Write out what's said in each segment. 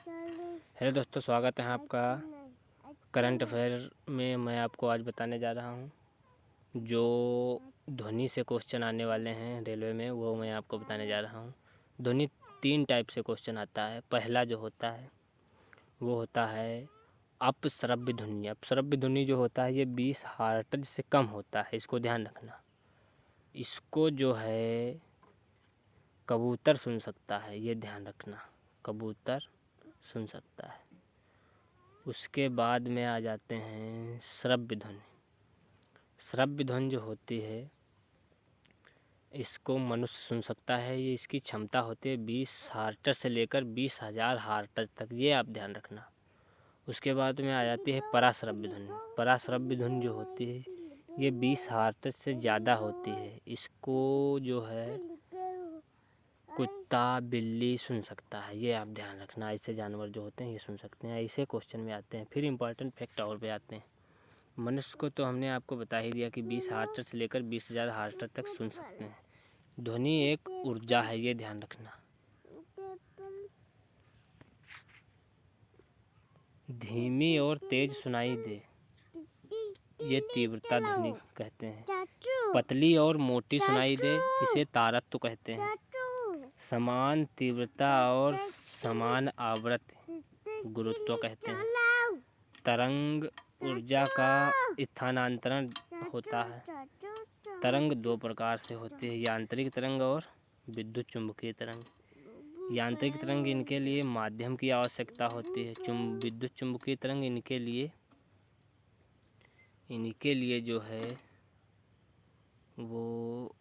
Hello दोस्तों, स्वागत है आपका करंट अफेयर में। मैं आपको आज बताने जा रहा हूँ जो ध्वनि से क्वेश्चन आने वाले हैं रेलवे में, वो मैं आपको बताने जा रहा हूँ। ध्वनि 3 टाइप से क्वेश्चन आता है। पहला जो होता है वो होता है अपश्रव्य ध्वनि। अपश्रव्य ध्वनि जो होता है ये 20 हर्ट्ज से कम होता है, इसको ध्यान रखना। इसको जो है कबूतर सुन सकता है, ये ध्यान रखना, कबूतर सुन सकता है। उसके बाद में आ जाते हैं श्रव्य ध्वनि। श्रव्य ध्वनि जो होती है इसको मनुष्य सुन सकता है। ये इसकी क्षमता होती है 20 हर्ट्ज से लेकर 20,000 हर्ट्ज तक, ये आप ध्यान रखना। उसके बाद में आ जाती है पराश्रव्य ध्वनि। पराश्रव्य ध्वनि जो होती है ये 20 हर्ट्ज से ज़्यादा होती है। इसको जो है कुत्ता, बिल्ली सुन सकता है, ये आप ध्यान रखना। ऐसे जानवर जो होते हैं ये सुन सकते हैं। ऐसे क्वेश्चन में आते हैं। फिर इम्पॉर्टेंट फैक्ट और पे आते हैं। मनुष्य को तो हमने आपको बता ही दिया कि 20 हर्ट्ज से लेकर 20,000 हर्ट्ज तक सुन सकते हैं। ध्वनि एक ऊर्जा है, ये ध्यान रखना। धीमी और तेज सुनाई दे, ये तीव्रता ध्वनि कहते हैं। पतली और मोटी सुनाई दे, इसे तारत्व कहते हैं। समान तीव्रता और समान आवृत्ति गुरुत्व कहते हैं। तरंग ऊर्जा का स्थानांतरण होता है। तरंग 2 प्रकार से होती है, यांत्रिक तरंग और विद्युत चुम्बकीय तरंग। यांत्रिक तरंग इनके लिए माध्यम की आवश्यकता होती है। विद्युत चुम्बकीय तरंग इनके लिए जो है वो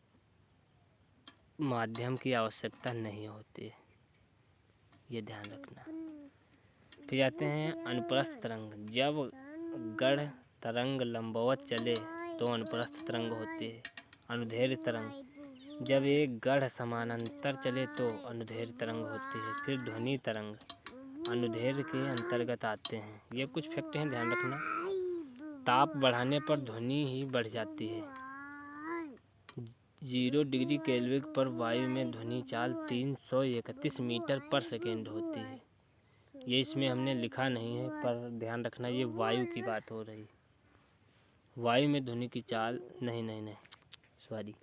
माध्यम की आवश्यकता नहीं होती है, ये ध्यान रखना। फिर आते हैं अनुप्रस्थ तरंग। जब गढ़ तरंग लंबवत चले तो अनुप्रस्थ तरंग होती है। अनुदैर्ध्य तरंग, जब एक गढ़ समानांतर चले तो अनुदैर्ध्य तरंग होती है। फिर ध्वनि तरंग अनुदैर्ध्य के अंतर्गत आते हैं। ये कुछ फैक्ट हैं, ध्यान रखना। ताप बढ़ाने पर ध्वनि ही बढ़ जाती है। 0 डिग्री केल्विन पर वायु में ध्वनि चाल 331 मीटर पर सेकेंड होती है। ये इसमें हमने लिखा नहीं है, पर ध्यान रखना ये वायु की बात हो रही है। वायु में ध्वनि की चाल नहीं सॉरी,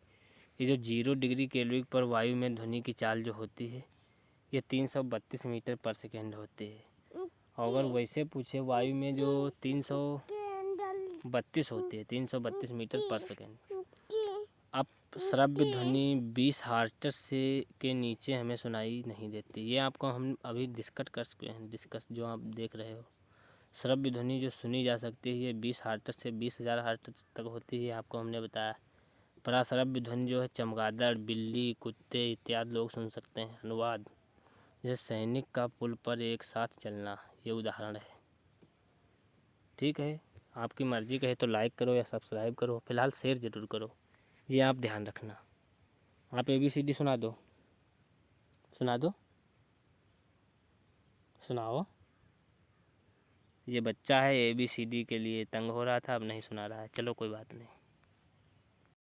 ये जो 0 डिग्री केल्विन पर वायु में ध्वनि की चाल जो होती है ये 332 मीटर पर सेकेंड होती है। अगर वैसे पूछे वायु में जो 332 होती है, 332 मीटर पर सेकेंड। अब श्रव्य ध्वनि 20 हर्ट्ज से के नीचे हमें सुनाई नहीं देती। ये आपको हम अभी डिस्कस कर चुके हैं। जो आप देख रहे हो, श्रव्य ध्वनि जो सुनी जा सकती है ये 20 हर्ट्ज से 20,000 हर्ट्ज तक होती है, आपको हमने बताया। पराश्रव्य ध्वनि जो है चमगादड़, बिल्ली, कुत्ते इत्यादि लोग सुन सकते हैं। अनुवाद, जैसे सैनिक का पुल पर एक साथ चलना, ये उदाहरण है। ठीक है, आपकी मर्जी कहे तो लाइक करो या सब्सक्राइब करो, फिलहाल शेयर ज़रूर करो, ये आप ध्यान रखना। आप ABCD सुना दो, सुनाओ। ये बच्चा है ABCD के लिए तंग हो रहा था, अब नहीं सुना रहा है। चलो कोई बात नहीं।